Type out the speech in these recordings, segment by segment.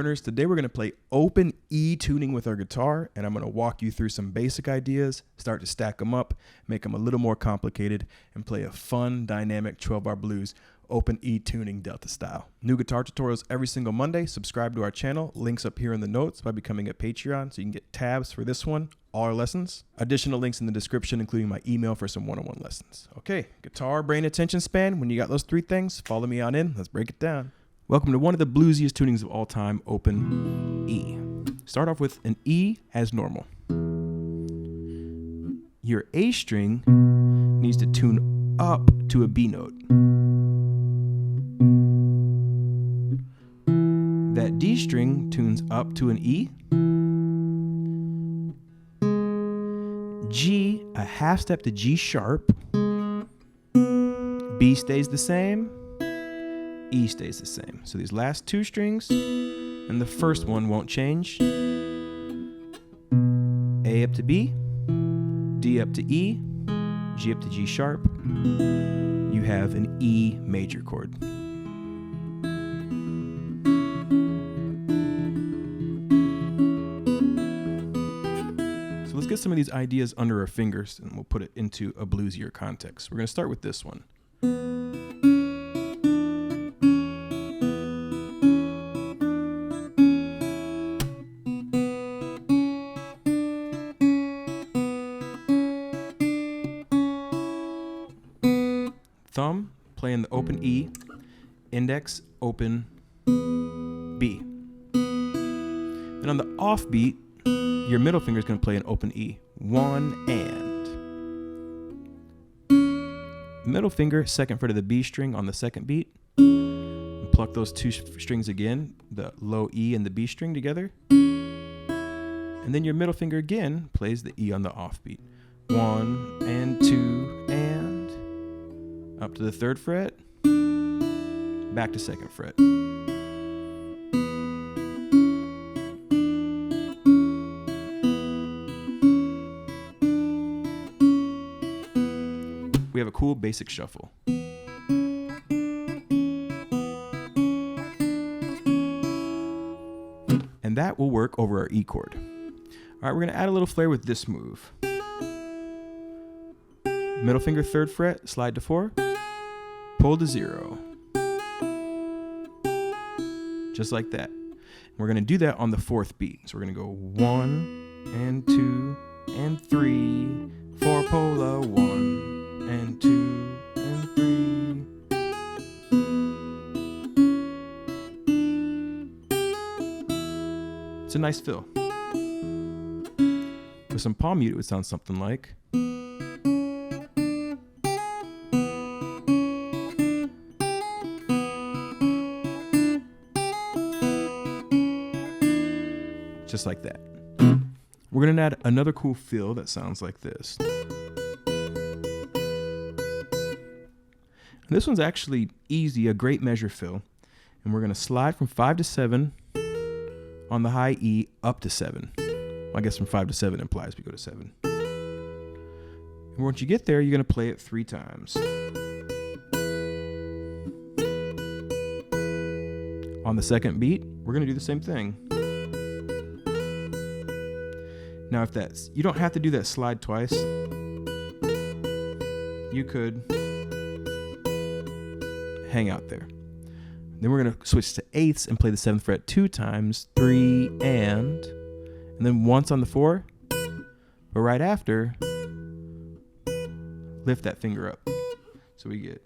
learners. Today we're going to play open E tuning with our guitar, and I'm going to walk you through some basic ideas, start to stack them up, make them a little more complicated, and play a fun, dynamic 12-bar blues open E tuning Delta style. New guitar tutorials every single Monday. Subscribe to our channel. Links up here in the notes by becoming a Patreon so you can get tabs for this one, all our lessons. Additional links in the description, including my email for some one-on-one lessons. Okay, guitar, brain, attention span. When you got those three things, follow me on in. Let's break it down. Welcome to one of the bluesiest tunings of all time, open E. Start off with an E as normal. Your A string needs to tune up to a B note. That D string tunes up to an E. G, a half step to G sharp. B stays the same. E stays the same. So these last two strings and the first one won't change. A up to B, D up to E, G up to G sharp. You have an E major chord. So let's get some of these ideas under our fingers and we'll put it into a bluesier context. We're going to start with this one. Thumb playing the open E, index open B. And on the off beat, your middle finger is going to play an open E. One and. Middle finger, second fret of the B string on the second beat. And pluck those two strings again, the low E and the B string together. And then your middle finger again plays the E on the off beat. One and two and. Up to the third fret, back to second fret. We have a cool basic shuffle. And that will work over our E chord. All right, we're going to add a little flair with this move. Middle finger, third fret, slide to 4. Pull to 0. Just like that. We're going to do that on the fourth beat. So we're going to go 1 and 2 and 3, 4 pola, 1 and 2 and 3. It's a nice fill. With some palm mute, it would sound something like. Just like that. We're going to add another cool fill that sounds like this. And this one's actually easy, a great measure fill. And we're going to slide from 5 to 7 on the high E up to 7. Well, I guess from 5 to 7 implies we go to 7. And once you get there, you're going to play it 3 times. On the second beat, we're going to do the same thing. Now, if that's, you don't have to do that slide twice. You could hang out there. Then we're going to switch to eighths and play the 7th fret 2 times, 3 and then once on the 4. But right after, lift that finger up. So we get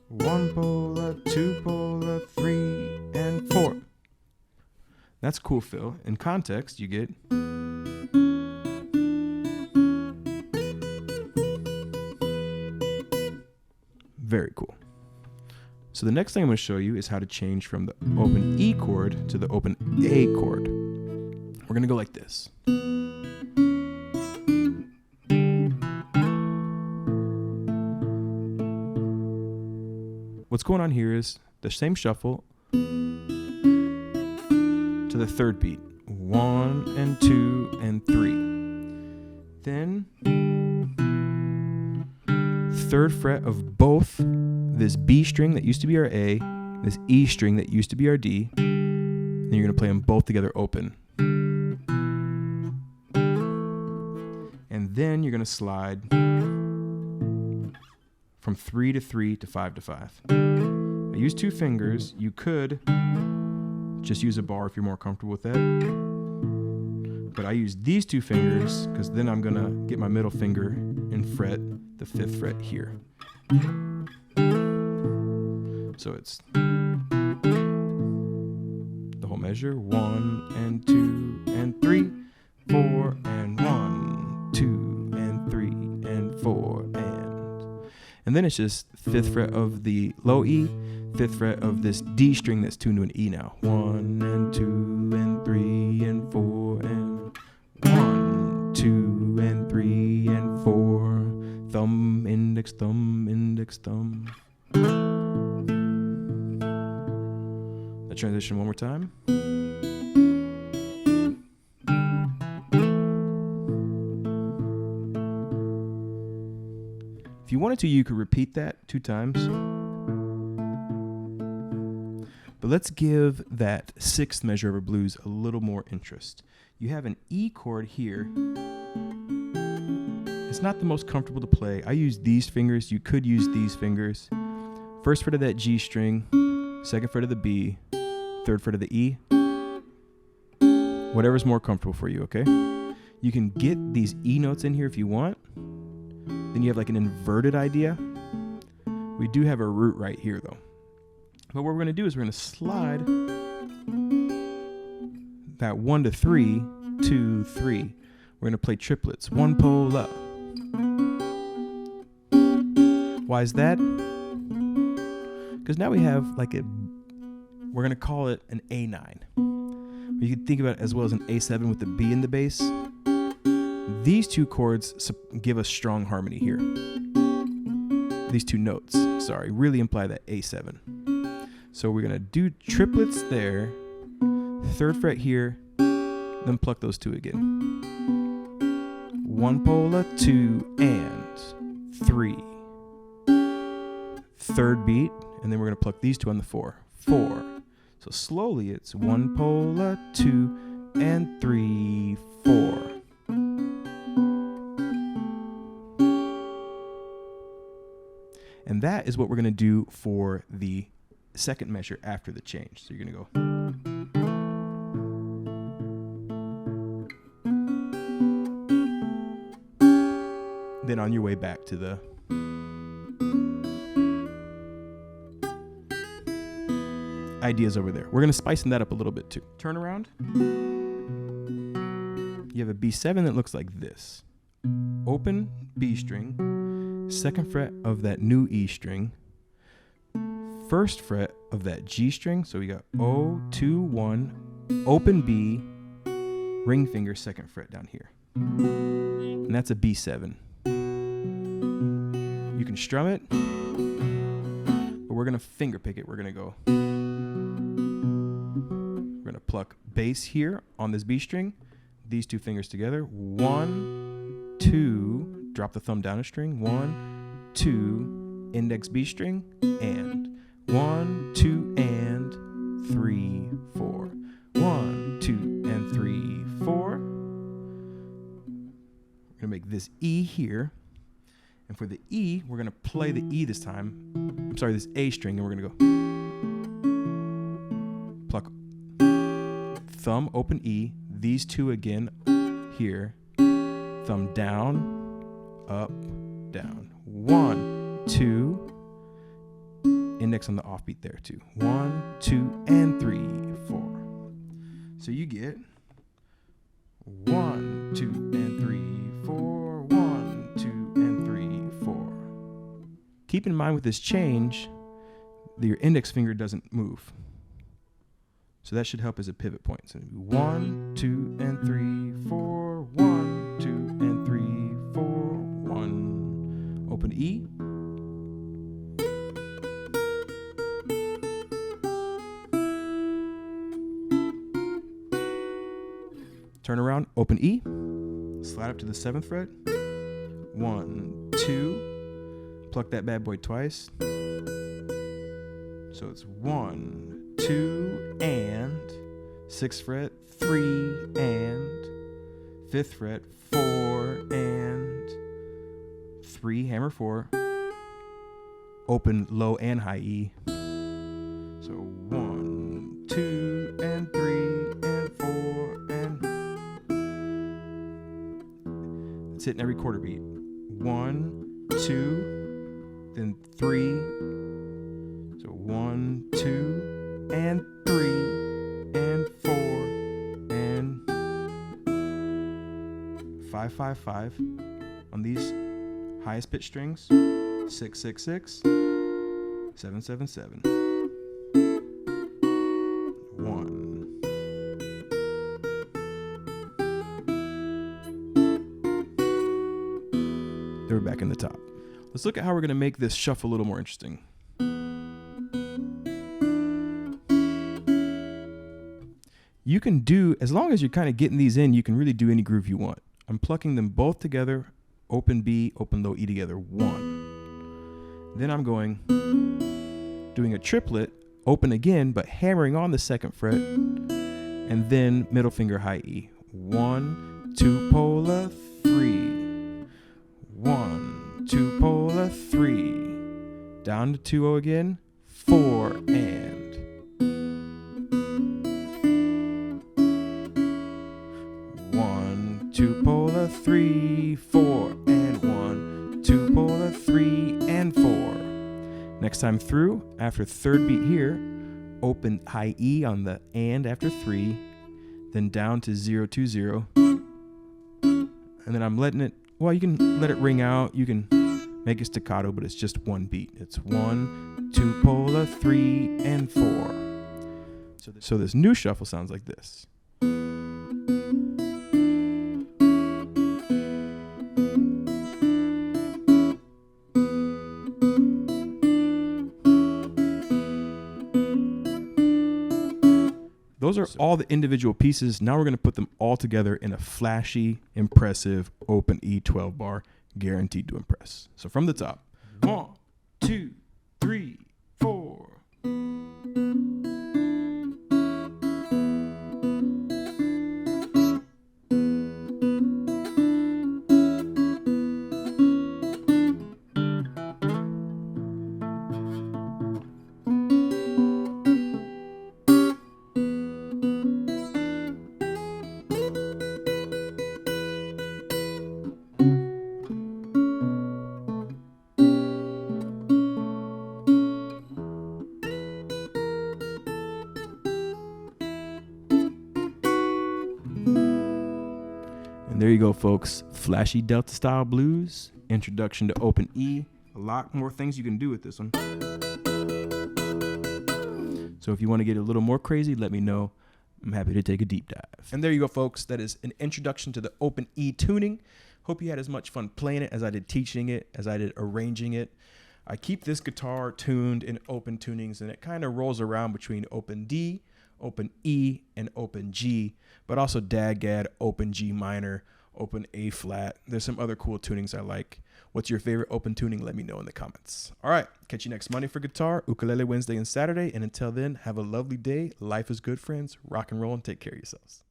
1 pola, 2 pola, 3 and 4. That's a cool fill. In context, you get very cool. So the next thing I'm going to show you is how to change from the open E chord to the open A chord. We're going to go like this. What's going on here is the same shuffle to the third beat. 1 and 2 and 3. Then third fret of both this B string that used to be our A, this E string that used to be our D, and you're going to play them both together open. And then you're going to slide from 3 to 3 to 5 to 5. I use 2 fingers. You could just use a bar if you're more comfortable with that. But I use these 2 fingers because then I'm going to get my middle finger and fret the 5th fret here. So it's the whole measure. 1 and 2 and 3, 4 and 1, 2 and 3 and 4 and then it's just 5th fret of the low E, 5th fret of this D string that's tuned to an E now. 1 and 2 and 3 and 4 and 1, 2 and 3 and 4. Thumb, index, thumb, index, thumb. The transition one more time. If you wanted to, you could repeat that 2 times. But let's give that 6th measure of a blues a little more interest. You have an E chord here. It's not the most comfortable to play. I use these fingers. You could use these fingers. 1st fret of that G string, 2nd fret of the B, 3rd fret of the E. Whatever's more comfortable for you, okay? You can get these E notes in here if you want. Then you have like an inverted idea. We do have a root right here though. But what we're going to do is we're going to slide that 1 to 3, 2, 3. We're going to play triplets. 1 pole up. Why is that? Because now we have like we're going to call it an A9. You can think about it as well as an A7 with the B in the bass. These 2 chords give us strong harmony here. These 2 notes, sorry, really imply that A7. So we're gonna do triplets there, 3rd fret here, then pluck those 2 again. 1 pola, 2 and 3. 3rd beat, and then we're gonna pluck these 2 on the 4. 4. So slowly it's 1 pola, 2 and 3, 4. And that is what we're going to do for the 2nd measure after the change. So you're going to go. Then on your way back to the ideas over there. We're going to spice that up a little bit too. Turn around. You have a B7 that looks like this. Open B string. 2nd fret of that new E string, 1st fret of that G string. So we got O, 2, 1, open B, ring finger, 2nd fret down here. And that's a B7. You can strum it, but we're going to finger pick it. We're going to pluck bass here on this B string, these 2 fingers together. 1, 2, drop the thumb down a string. 1, 2, index B string, and 1, 2, and 3, 4. 1, 2, and 3, 4. We're gonna make this E here, and for the E, we're gonna play the E this time. I'm sorry, this A string, and we're gonna go pluck thumb, open E. These 2 again here. Thumb down. Up, down. 1, 2. Index on the offbeat there too. 1, 2, and 3, 4. So you get 1, 2, and 3, 4. 1, 2, and 3, 4. Keep in mind with this change that your index finger doesn't move. So that should help as a pivot point. So 1, 2, and 3, 4. 1, 2, and 3, 4. 1. Open E. Turn around, open E. Slide up to the 7th fret. 1, 2. Pluck that bad boy twice. So it's 1, 2, and 6th fret, 3, and 5th fret, 4, and 3, hammer 4, open low and high E. So 1, 2, and 3, and 4, and that's it in every quarter beat. 1, 2, then 3. So 1, 2, and 3, and 4, and 5, 5, 5 on these highest pitch strings. 6, 6, 6, 7, 7, 7. 1. Then we're back in the top. Let's look at how we're going to make this shuffle a little more interesting. You can do, as long as you're kind of getting these in, you can really do any groove you want. I'm plucking them both together, open B, open low E together, 1. Then I'm doing a triplet, open again, but hammering on the 2nd fret, and then middle finger high E. 1, 2, pola, 3. 1, 2, pola, 3. Down to 2-0 again, 4, and 1, 2, pola, 3, 4, and 1, 2, pola, 3, and 4. Next time through, after 3rd beat here, open high E on the and after 3, then down to 0, 2, 0. And then I'm letting it, well, you can let it ring out, you can make it staccato, but it's just one beat. It's 1, 2, pola, 3, and 4. So this new shuffle sounds like this. Those are all the individual pieces. Now we're going to put them all together in a flashy, impressive, open E 12 bar, guaranteed to impress. So from the top, 1, 2, 3, 4. And there you go, folks. Flashy Delta style blues, introduction to open E. A lot more things you can do with this one. So if you want to get a little more crazy, let me know. I'm happy to take a deep dive. And there you go, folks. That is an introduction to the open E tuning. Hope you had as much fun playing it as I did teaching it, as I did arranging it. I keep this guitar tuned in open tunings, and it kind of rolls around between open D, open E, and open G, but also dad-gad, open G minor, open A flat. There's some other cool tunings I like. What's your favorite open tuning? Let me know in the comments. All right, catch you next Monday for guitar, ukulele Wednesday and Saturday, and until then, have a lovely day. Life is good, friends. Rock and roll and take care of yourselves.